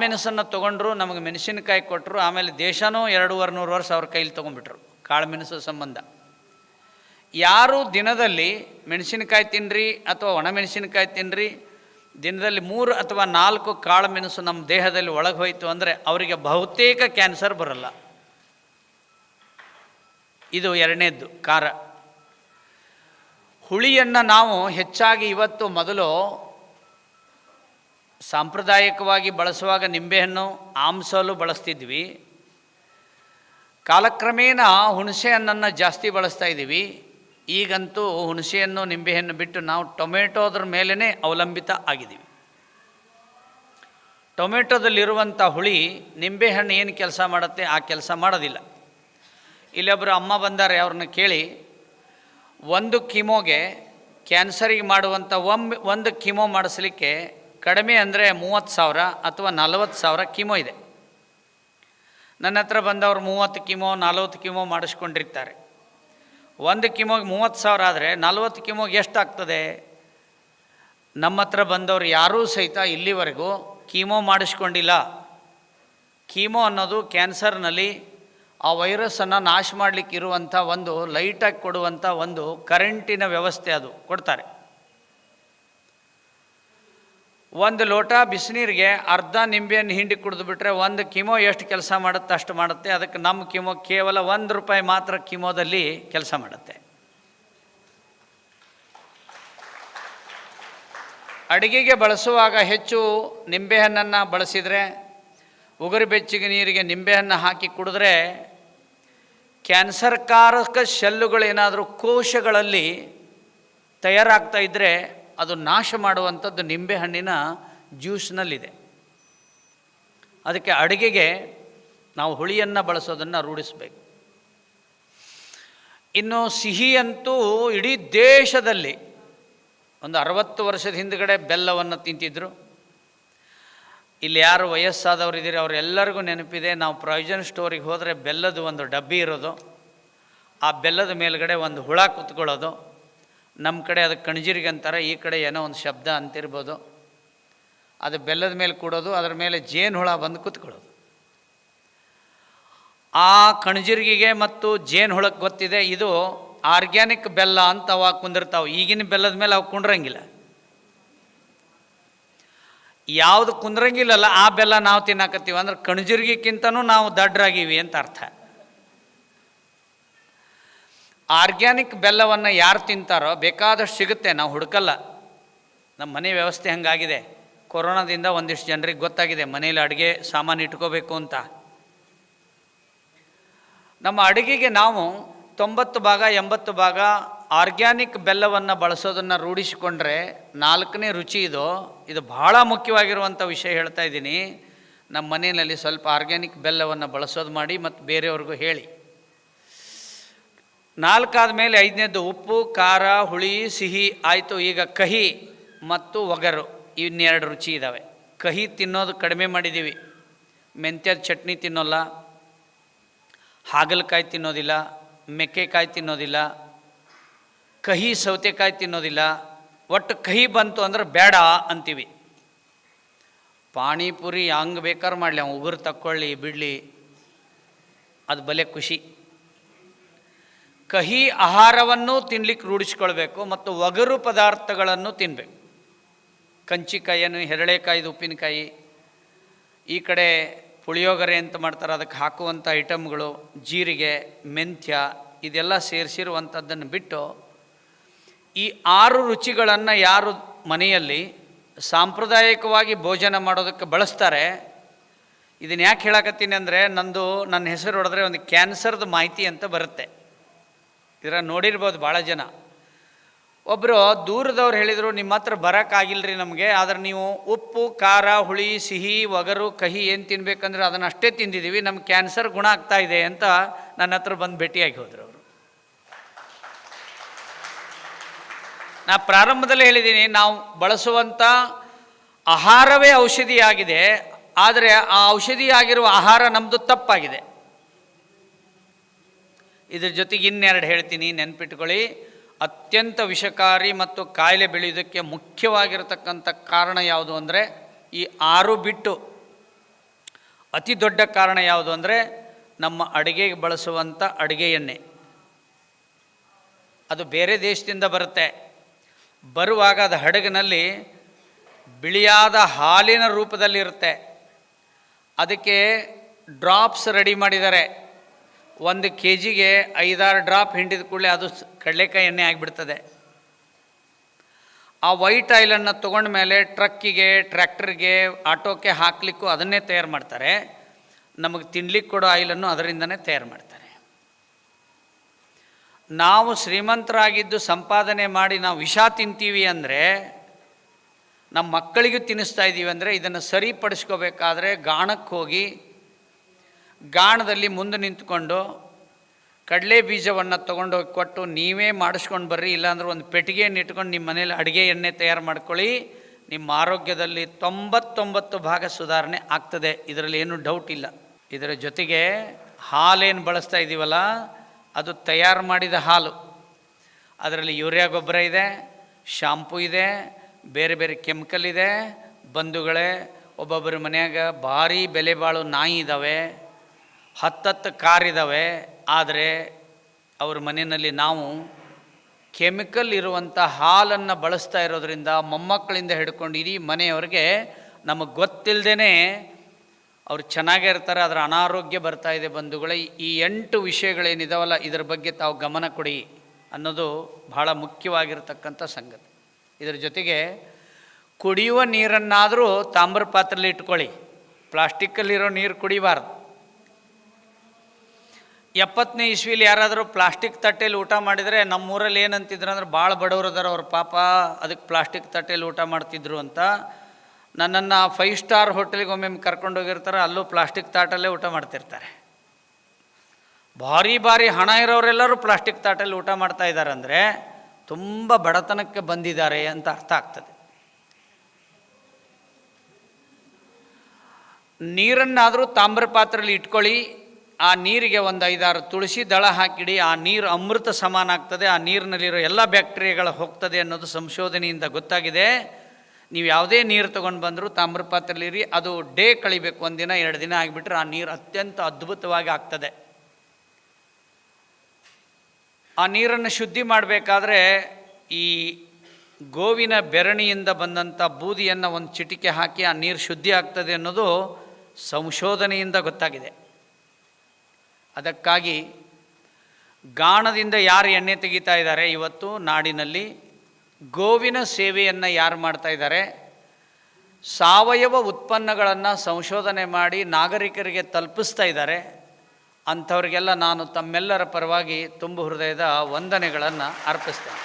ಮೆಣಸನ್ನು ತೊಗೊಂಡ್ರು, ನಮಗೆ ಮೆಣಸಿನಕಾಯಿ ಕೊಟ್ಟರು, ಆಮೇಲೆ ದೇಶನೂ 200-300 ವರ್ಷ ಅವ್ರ ಕೈಲಿ ತೊಗೊಂಡ್ಬಿಟ್ರು ಕಾಳು ಮೆಣಸು ಸಂಬಂಧ. ಯಾರು ದಿನದಲ್ಲಿ ಮೆಣಸಿನಕಾಯಿ ತಿನ್ನಿರಿ ಅಥವಾ ಒಣಮೆಣಸಿನಕಾಯಿ ತಿನ್ನಿರಿ, ದಿನದಲ್ಲಿ 3 ಅಥವಾ 4 ಕಾಳು ಮೆಣಸು ನಮ್ಮ ದೇಹದಲ್ಲಿ ಒಳಗೆ ಹೋಯಿತು ಅಂದರೆ ಅವರಿಗೆ ಬಹುತೇಕ ಕ್ಯಾನ್ಸರ್ ಬರಲ್ಲ. ಇದು ಎರಡನೇದ್ದು. ಖಾರ ಹುಳಿಯನ್ನು ನಾವು ಹೆಚ್ಚಾಗಿ ಇವತ್ತು ಮೊದಲು ಸಾಂಪ್ರದಾಯಿಕವಾಗಿ ಬಳಸುವಾಗ ನಿಂಬೆಹಣ್ಣು ಆಮ್ಸಲು ಬಳಸ್ತಿದ್ವಿ. ಕಾಲಕ್ರಮೇಣ ಹುಣಸೆ ಹಣ್ಣನ್ನು ಜಾಸ್ತಿ ಬಳಸ್ತಾ ಇದ್ದೀವಿ. ಈಗಂತೂ ಹುಣಸೆಹಣ್ಣು ನಿಂಬೆಹಣ್ಣು ಬಿಟ್ಟು ನಾವು ಟೊಮೆಟೋದ್ರ ಮೇಲೇ ಅವಲಂಬಿತ ಆಗಿದ್ದೀವಿ. ಟೊಮೆಟೊದಲ್ಲಿರುವಂಥ ಹುಳಿ ನಿಂಬೆಹಣ್ಣು ಏನು ಕೆಲಸ ಮಾಡುತ್ತೆ ಆ ಕೆಲಸ ಮಾಡೋದಿಲ್ಲ. ಇಲ್ಲೊಬ್ಬರು ಅಮ್ಮ ಬಂದಾರೆ, ಅವ್ರನ್ನ ಕೇಳಿ, 1 ಕಿಮೋಗೆ ಕ್ಯಾನ್ಸರಿಗೆ ಮಾಡುವಂಥ ಒಂದು ಕಿಮೋ ಮಾಡಿಸ್ಲಿಕ್ಕೆ ಕಡಿಮೆ ಅಂದರೆ 30,000 ಅಥವಾ 40,000 ಕಿಮೋ ಇದೆ. ನನ್ನ ಹತ್ರ ಬಂದವರು 30 ಕಿಮೋ 40 ಕಿಮೋ ಮಾಡಿಸ್ಕೊಂಡಿರ್ತಾರೆ. 1 ಕಿಮೋಗೆ 30,000 ಆದರೆ 40 ಕಿಮೋಗೆ ಎಷ್ಟಾಗ್ತದೆ? ನಮ್ಮ ಹತ್ರ ಬಂದವರು ಯಾರೂ ಸಹಿತ ಇಲ್ಲಿವರೆಗೂ ಕೀಮೋ ಮಾಡಿಸ್ಕೊಂಡಿಲ್ಲ. ಕೀಮೋ ಅನ್ನೋದು ಕ್ಯಾನ್ಸರ್ನಲ್ಲಿ ಆ ವೈರಸ್ಸನ್ನು ನಾಶ ಮಾಡಲಿಕ್ಕೆ ಇರುವಂಥ ಒಂದು ಲೈಟಾಗಿ ಕೊಡುವಂಥ ಒಂದು ಕರೆಂಟಿನ ವ್ಯವಸ್ಥೆ, ಅದು ಕೊಡ್ತಾರೆ. 1 ಲೋಟ ಬಿಸಿನೀರಿಗೆ ಅರ್ಧ ನಿಂಬೆಯನ್ನು ಹಿಂಡಿ ಕುಡಿದು ಬಿಟ್ಟರೆ 1 ಕಿಮೋ ಎಷ್ಟು ಕೆಲಸ ಮಾಡುತ್ತೆ ಅಷ್ಟು ಮಾಡುತ್ತೆ. ಅದಕ್ಕೆ ನಮ್ಮ ಕಿಮೋ ಕೇವಲ ₹1 ಮಾತ್ರ ಕಿಮೋದಲ್ಲಿ ಕೆಲಸ ಮಾಡುತ್ತೆ. ಅಡುಗೆಗೆ ಬಳಸುವಾಗ ಹೆಚ್ಚು ನಿಂಬೆಹಣ್ಣನ್ನು ಬಳಸಿದರೆ, ಉಗುರು ಬೆಚ್ಚಗೆ ನೀರಿಗೆ ನಿಂಬೆಹಣ್ಣು ಹಾಕಿ ಕುಡಿದ್ರೆ ಕ್ಯಾನ್ಸರ್ಕಾರಕ ಶೆಲ್ಲುಗಳೇನಾದರೂ ಕೋಶಗಳಲ್ಲಿ ತಯಾರಾಗ್ತಾ ಇದ್ದರೆ ಅದು ನಾಶ ಮಾಡುವಂಥದ್ದು ನಿಂಬೆಹಣ್ಣಿನ ಜ್ಯೂಸ್ನಲ್ಲಿದೆ. ಅದಕ್ಕೆ ಅಡುಗೆಗೆ ನಾವು ಹುಳಿಯನ್ನು ಬಳಸೋದನ್ನು ರೂಢಿಸಬೇಕು. ಇನ್ನು ಸಿಹಿಯಂತೂ ಇಡೀ ದೇಶದಲ್ಲಿ ಒಂದು 60 ವರ್ಷದ ಹಿಂದುಗಡೆ ಬೆಲ್ಲವನ್ನು ತಿಂತಿದ್ರು. ಇಲ್ಲಿ ಯಾರು ವಯಸ್ಸಾದವರು ಇದ್ದೀರಿ ಅವರೆಲ್ಲರಿಗೂ ನೆನಪಿದೆ, ನಾವು ಪ್ರಾವಿಷನ್ ಸ್ಟೋರಿಗೆ ಹೋದರೆ ಬೆಲ್ಲದ ಒಂದು ಡಬ್ಬಿ ಇರೋದು, ಆ ಬೆಲ್ಲದ ಮೇಲ್ಗಡೆ ಒಂದು ಹುಳ ಕುತ್ಕೊಳ್ಳೋದು. ನಮ್ಮ ಕಡೆ ಅದು ಕಣಜಿರಿಗೆ ಅಂತಾರೆ, ಈ ಕಡೆ ಏನೋ ಒಂದು ಶಬ್ದ ಅಂತಿರ್ಬೋದು. ಅದು ಬೆಲ್ಲದ ಮೇಲೆ ಕೂಡೋದು, ಅದರ ಮೇಲೆ ಜೇನು ಹುಳ ಬಂದು ಕುತ್ಕೊಳ್ಳೋದು. ಆ ಕಣಜಿರಿಗೆಗೆ ಮತ್ತು ಜೇನು ಹುಳಕ್ಕೆ ಗೊತ್ತಿದೆ ಇದು ಆರ್ಗ್ಯಾನಿಕ್ ಬೆಲ್ಲ ಅಂತ ಅವಾಗ ಕುಂದಿರ್ತಾವೆ. ಈಗಿನ ಬೆಲ್ಲದ ಮೇಲೆ ಅವು ಕುಂಡ್ರಂಗಿಲ್ಲ. ಯಾವುದು ಕುಂದ್ರಂಗಿಲ್ಲಲ್ಲ ಆ ಬೆಲ್ಲ ನಾವು ತಿನ್ನಾಕತ್ತೀವಿ ಅಂದ್ರೆ ಕಣಜಿರ್ಗಿಕ್ಕಿಂತನೂ ನಾವು ದಡ್ಡರಾಗೀವಿ ಅಂತ ಅರ್ಥ. ಆರ್ಗ್ಯಾನಿಕ್ ಬೆಲ್ಲವನ್ನು ಯಾರು ತಿಂತಾರೋ ಬೇಕಾದಷ್ಟು ಸಿಗುತ್ತೆ, ನಾವು ಹುಡುಕಲ್ಲ. ನಮ್ಮ ಮನೆ ವ್ಯವಸ್ಥೆ ಹಂಗಾಗಿದೆ. ಕೊರೋನಾದಿಂದ ಒಂದಿಷ್ಟು ಜನರಿಗೆ ಗೊತ್ತಾಗಿದೆ ಮನೇಲಿ ಅಡುಗೆ ಸಾಮಾನು ಇಟ್ಕೋಬೇಕು ಅಂತ. ನಮ್ಮ ಅಡುಗೆಗೆ ನಾವು 90 ಭಾಗ 80 ಭಾಗ ಆರ್ಗ್ಯಾನಿಕ್ ಬೆಲ್ಲವನ್ನು ಬಳಸೋದನ್ನು ರೂಢಿಸಿಕೊಂಡ್ರೆ 4ನೇ ರುಚಿ ಇದು ಭಾಳ ಮುಖ್ಯವಾಗಿರುವಂಥ ವಿಷಯ ಹೇಳ್ತಾ ಇದ್ದೀನಿ. ನಮ್ಮ ಮನೆಯಲ್ಲಿ ಸ್ವಲ್ಪ ಆರ್ಗ್ಯಾನಿಕ್ ಬೆಲ್ಲವನ್ನು ಬಳಸೋದು ಮಾಡಿ ಮತ್ತು ಬೇರೆಯವ್ರಿಗೂ ಹೇಳಿ. 4 ಆದಮೇಲೆ 5ನೇದು ಉಪ್ಪು, ಖಾರ, ಹುಳಿ, ಸಿಹಿ ಆಯಿತು. ಈಗ ಕಹಿ ಮತ್ತು ಒಗರು ಇನ್ನೆರಡು ರುಚಿ ಇದ್ದಾವೆ. ಕಹಿ ತಿನ್ನೋದು ಕಡಿಮೆ ಮಾಡಿದ್ದೀವಿ. ಮೆಂತ್ಯದ ಚಟ್ನಿ ತಿನ್ನೋಲ್ಲ, ಹಾಗಲಕಾಯಿ ತಿನ್ನೋದಿಲ್ಲ, ಮೆಕ್ಕೆಕಾಯಿ ತಿನ್ನೋದಿಲ್ಲ, ಕಹಿ ಸೌತೆಕಾಯಿ ತಿನ್ನೋದಿಲ್ಲ. ಒಟ್ಟು ಕಹಿ ಬಂತು ಅಂದ್ರೆ ಬೇಡ ಅಂತೀವಿ. ಪಾನಿಪುರಿ ಹಂಗೆ ಬೇಕಾದ್ರೆ ಮಾಡಲಿ, ಅವ್ನು ಉಗುರು ತಕ್ಕೊಳ್ಳಿ ಬಿಡಲಿ, ಅದು ಬಲೆ ಖುಷಿ. ಕಹಿ ಆಹಾರವನ್ನು ತಿನ್ಲಿಕ್ಕೆ ರೂಢಿಸ್ಕೊಳ್ಬೇಕು ಮತ್ತು ಒಗರು ಪದಾರ್ಥಗಳನ್ನು ತಿನ್ನಬೇಕು. ಕಂಚಿಕಾಯಿಯನ್ನು, ಹೆರಳೆಕಾಯಿದು ಉಪ್ಪಿನಕಾಯಿ, ಈ ಕಡೆ ಪುಳಿಯೋಗರೆ ಅಂತ ಮಾಡ್ತಾರೆ, ಅದಕ್ಕೆ ಹಾಕುವಂಥ ಐಟಮ್ಗಳು, ಜೀರಿಗೆ, ಮೆಂತ್ಯ, ಇದೆಲ್ಲ ಸೇರಿಸಿರುವಂಥದ್ದನ್ನು ಬಿಟ್ಟು ಈ 6 ರುಚಿಗಳನ್ನು ಯಾರು ಮನೆಯಲ್ಲಿ ಸಾಂಪ್ರದಾಯಿಕವಾಗಿ ಭೋಜನ ಮಾಡೋದಕ್ಕೆ ಬಳಸ್ತಾರೆ. ಇದನ್ನು ಯಾಕೆ ಹೇಳಕತ್ತೀನಿ ಅಂದರೆ, ನನ್ನ ಹೆಸರು ಹೊಡೆದ್ರೆ ಒಂದು ಕ್ಯಾನ್ಸರ್ದು ಮಾಹಿತಿ ಅಂತ ಬರುತ್ತೆ. ಇದರ ನೋಡಿರ್ಬೋದು ಭಾಳ ಜನ. ಒಬ್ಬರು ದೂರದವ್ರು ಹೇಳಿದರು, ನಿಮ್ಮ ಹತ್ರ ಬರೋಕ್ಕಾಗಿಲ್ಲರಿ ನಮಗೆ, ಆದರೆ ನೀವು ಉಪ್ಪು, ಖಾರ, ಹುಳಿ, ಸಿಹಿ, ಒಗರು, ಕಹಿ ಏನು ತಿನ್ಬೇಕಂದ್ರೆ ಅದನ್ನು ಅಷ್ಟೇ ತಿಂದಿದ್ದೀವಿ, ನಮ್ಗೆ ಕ್ಯಾನ್ಸರ್ ಗುಣ ಆಗ್ತಾ ಇದೆ ಅಂತ ನನ್ನ ಹತ್ರ ಬಂದು ಭೇಟಿಯಾಗಿ ಹೋದರು ಅವರು. ನಾ ಪ್ರಾರಂಭದಲ್ಲೇ ಹೇಳಿದ್ದೀನಿ, ನಾವು ಬಳಸುವಂಥ ಆಹಾರವೇ ಔಷಧಿಯಾಗಿದೆ, ಆದರೆ ಆ ಔಷಧಿಯಾಗಿರುವ ಆಹಾರ ನಮ್ಮದು ತಪ್ಪಾಗಿದೆ. ಇದ್ರ ಜೊತೆಗೆ ಇನ್ನೆರಡು ಹೇಳ್ತೀನಿ, ನೆನ್ಪಿಟ್ಕೊಳ್ಳಿ. ಅತ್ಯಂತ ವಿಷಕಾರಿ ಮತ್ತು ಕಾಯಿಲೆ ಬೆಳೆಯೋದಕ್ಕೆ ಮುಖ್ಯವಾಗಿರತಕ್ಕಂಥ ಕಾರಣ ಯಾವುದು ಅಂದರೆ ಈ 6 ಬಿಟ್ಟು ಅತಿ ದೊಡ್ಡ ಕಾರಣ ಯಾವುದು ಅಂದರೆ ನಮ್ಮ ಅಡುಗೆಗೆ ಬಳಸುವಂಥ ಅಡುಗೆ ಎಣ್ಣೆ. ಅದು ಬೇರೆ ದೇಶದಿಂದ ಬರುತ್ತೆ. ಬರುವಾಗ ಅದು ಹಡಗಿನಲ್ಲಿ ಬಿಳಿಯಾದ ಹಾಲಿನ ರೂಪದಲ್ಲಿರುತ್ತೆ. ಅದಕ್ಕೆ ಡ್ರಾಪ್ಸ್ ರೆಡಿ ಮಾಡಿದ್ದಾರೆ. 1 kgಗೆ 5-6 ಡ್ರಾಪ್ ಹಿಂಡಿದ ಕೂಡಲೇ ಅದು ಕಡಲೆಕಾಯಿ ಎಣ್ಣೆ ಆಗಿಬಿಡ್ತದೆ. ಆ ವೈಟ್ ಆಯಿಲನ್ನು ತೊಗೊಂಡ ಮೇಲೆ ಟ್ರಕ್ಕಿಗೆ, ಟ್ರ್ಯಾಕ್ಟರ್ಗೆ, ಆಟೋಕ್ಕೆ ಹಾಕಲಿಕ್ಕೂ ಅದನ್ನೇ ತಯಾರು ಮಾಡ್ತಾರೆ. ನಮಗೆ ತಿನ್ಲಿಕ್ಕೆ ಕೊಡೋ ಆಯಿಲನ್ನು ಅದರಿಂದನೇ ತಯಾರು ಮಾಡ್ತಾರೆ. ನಾವು ಶ್ರೀಮಂತರಾಗಿದ್ದು ಸಂಪಾದನೆ ಮಾಡಿ ನಾವು ವಿಷ ತಿಂತೀವಿ ಅಂದರೆ, ನಮ್ಮ ಮಕ್ಕಳಿಗೂ ತಿನ್ನಿಸ್ತಾ ಇದ್ದೀವಿ ಅಂದರೆ, ಇದನ್ನು ಸರಿಪಡಿಸ್ಕೋಬೇಕಾದ್ರೆ ಗಾಣಕ್ಕೆ ಹೋಗಿ ಗಾಣದಲ್ಲಿ ಮುಂದೆ ನಿಂತ್ಕೊಂಡು ಕಡಲೆ ಬೀಜವನ್ನು ತೊಗೊಂಡೋಗಿ ಕೊಟ್ಟು ನೀವೇ ಮಾಡಿಸ್ಕೊಂಡು ಬರ್ರಿ, ಇಲ್ಲಾಂದ್ರೆ ಒಂದು ಪೆಟ್ಟಿಗೆಯನ್ನು ಇಟ್ಕೊಂಡು ನಿಮ್ಮ ಮನೇಲಿ ಅಡುಗೆ ಎಣ್ಣೆ ತಯಾರು ಮಾಡ್ಕೊಳ್ಳಿ. ನಿಮ್ಮ ಆರೋಗ್ಯದಲ್ಲಿ 99% ಸುಧಾರಣೆ ಆಗ್ತದೆ. ಇದರಲ್ಲಿ ಏನೂ ಡೌಟ್ ಇಲ್ಲ. ಇದರ ಜೊತೆಗೆ ಹಾಲೇನು ಬಳಸ್ತಾ ಇದ್ದೀವಲ್ಲ, ಅದು ತಯಾರು ಮಾಡಿದ ಹಾಲು. ಅದರಲ್ಲಿ ಯೂರಿಯಾ ಗೊಬ್ಬರ ಇದೆ, ಶಾಂಪೂ ಇದೆ, ಬೇರೆ ಬೇರೆ ಕೆಮಿಕಲ್ ಇದೆ. ಬಂಧುಗಳೇ, ಒಬ್ಬೊಬ್ಬರ ಮನೆಯಾಗ ಭಾರಿ ಬೆಲೆ ಬಾಳು ನಾಯಿ ಇದ್ದಾವೆ, 10 ಕಾರಿದ್ದಾವೆ. ಆದರೆ ಅವ್ರ ಮನೆಯಲ್ಲಿ ನಾವು ಕೆಮಿಕಲ್ ಇರುವಂಥ ಹಾಲನ್ನು ಬಳಸ್ತಾ ಇರೋದರಿಂದ ಮೊಮ್ಮಕ್ಕಳಿಂದ ಹಿಡ್ಕೊಂಡು ಇಡೀ ಮನೆಯವ್ರಿಗೆ ನಮಗೆ ಗೊತ್ತಿಲ್ಲದೇ ಅವ್ರು ಚೆನ್ನಾಗೇ ಇರ್ತಾರೆ, ಅದರ ಅನಾರೋಗ್ಯ ಬರ್ತಾ ಇದೆ. ಬಂಧುಗಳೇ, ಈ 8 ವಿಷಯಗಳೇನಿದಾವಲ್ಲ, ಇದರ ಬಗ್ಗೆ ತಾವು ಗಮನ ಕೊಡಿ ಅನ್ನೋದು ಬಹಳ ಮುಖ್ಯವಾಗಿರ್ತಕ್ಕಂಥ ಸಂಗತಿ. ಇದರ ಜೊತೆಗೆ ಕುಡಿಯುವ ನೀರನ್ನಾದರೂ ತಾಮ್ರ ಪಾತ್ರೆಯಲ್ಲಿ ಇಟ್ಕೊಳ್ಳಿ. ಪ್ಲಾಸ್ಟಿಕ್ಕಲ್ಲಿರೋ ನೀರು ಕುಡಿಬಾರ್ದು. 70ನೇ ಇಸ್ವಿಲಿ ಯಾರಾದರೂ ಪ್ಲಾಸ್ಟಿಕ್ ತಟ್ಟೆಯಲ್ಲಿ ಊಟ ಮಾಡಿದರೆ, ನಮ್ಮೂರಲ್ಲಿ ಏನಂತಿದ್ರು ಅಂದ್ರೆ, ಭಾಳ ಬಡವರು ಅದಾರ ಅವ್ರ ಪಾಪ, ಅದಕ್ಕೆ ಪ್ಲಾಸ್ಟಿಕ್ ತಟ್ಟೆಯಲ್ಲಿ ಊಟ ಮಾಡ್ತಿದ್ರು ಅಂತ. ನನ್ನನ್ನು 5 ಸ್ಟಾರ್ ಹೋಟೆಲಿಗೆ ಒಮ್ಮೆ ಕರ್ಕೊಂಡೋಗಿರ್ತಾರೆ, ಅಲ್ಲೂ ಪ್ಲಾಸ್ಟಿಕ್ ತಾಟಲ್ಲೇ ಊಟ ಮಾಡ್ತಿರ್ತಾರೆ. ಭಾರಿ ಭಾರಿ ಹಣ ಇರೋರೆಲ್ಲರೂ ಪ್ಲಾಸ್ಟಿಕ್ ತಾಟಲ್ಲಿ ಊಟ ಮಾಡ್ತಾ ಇದ್ದಾರೆ ಅಂದರೆ ತುಂಬ ಬಡತನಕ್ಕೆ ಬಂದಿದ್ದಾರೆ ಅಂತ ಅರ್ಥ ಆಗ್ತದೆ. ನೀರನ್ನಾದರೂ ತಾಮ್ರ ಪಾತ್ರೆಯಲ್ಲಿ ಇಟ್ಕೊಳ್ಳಿ. ಆ ನೀರಿಗೆ ಒಂದು 5-6 ತುಳಸಿ ದಳ ಹಾಕಿಡಿ. ಆ ನೀರು ಅಮೃತ ಸಮಾನ ಆಗ್ತದೆ. ಆ ನೀರಿನಲ್ಲಿರೋ ಎಲ್ಲ ಬ್ಯಾಕ್ಟೀರಿಯಾಗಳು ಹೋಗ್ತದೆ ಅನ್ನೋದು ಸಂಶೋಧನೆಯಿಂದ ಗೊತ್ತಾಗಿದೆ. ನೀವು ಯಾವುದೇ ನೀರು ತೊಗೊಂಡು ಬಂದರೂ ತಾಮ್ರ ಪಾತ್ರೆಯಲ್ಲಿರಿ. ಅದು ಡೇ ಕಳಿಬೇಕು, 1 ದಿನ 2 ದಿನ ಆಗಿಬಿಟ್ರೆ ಆ ನೀರು ಅತ್ಯಂತ ಅದ್ಭುತವಾಗಿ ಆಗ್ತದೆ. ಆ ನೀರನ್ನು ಶುದ್ಧಿ ಮಾಡಬೇಕಾದ್ರೆ ಈ ಗೋವಿನ ಬೆರಣಿಯಿಂದ ಬಂದಂಥ ಬೂದಿಯನ್ನು ಒಂದು ಚಿಟಿಕೆ ಹಾಕಿ ಆ ನೀರು ಶುದ್ಧಿ ಆಗ್ತದೆ ಅನ್ನೋದು ಸಂಶೋಧನೆಯಿಂದ ಗೊತ್ತಾಗಿದೆ. ಅದಕ್ಕಾಗಿ ಗಾಣದಿಂದ ಯಾರು ಎಣ್ಣೆ ತೆಗಿತಾ ಇದ್ದಾರೆ, ಇವತ್ತು ನಾಡಿನಲ್ಲಿ ಗೋವಿನ ಸೇವೆಯನ್ನು ಯಾರು ಮಾಡ್ತಾ ಇದ್ದಾರೆ, ಸಾವಯವ ಉತ್ಪನ್ನಗಳನ್ನು ಸಂಶೋಧನೆ ಮಾಡಿ ನಾಗರಿಕರಿಗೆ ತಲುಪಿಸ್ತಾ ಇದ್ದಾರೆ, ಅಂಥವ್ರಿಗೆಲ್ಲ ನಾನು ತಮ್ಮೆಲ್ಲರ ಪರವಾಗಿ ತುಂಬು ಹೃದಯದ ವಂದನೆಗಳನ್ನು ಅರ್ಪಿಸ್ತೇನೆ.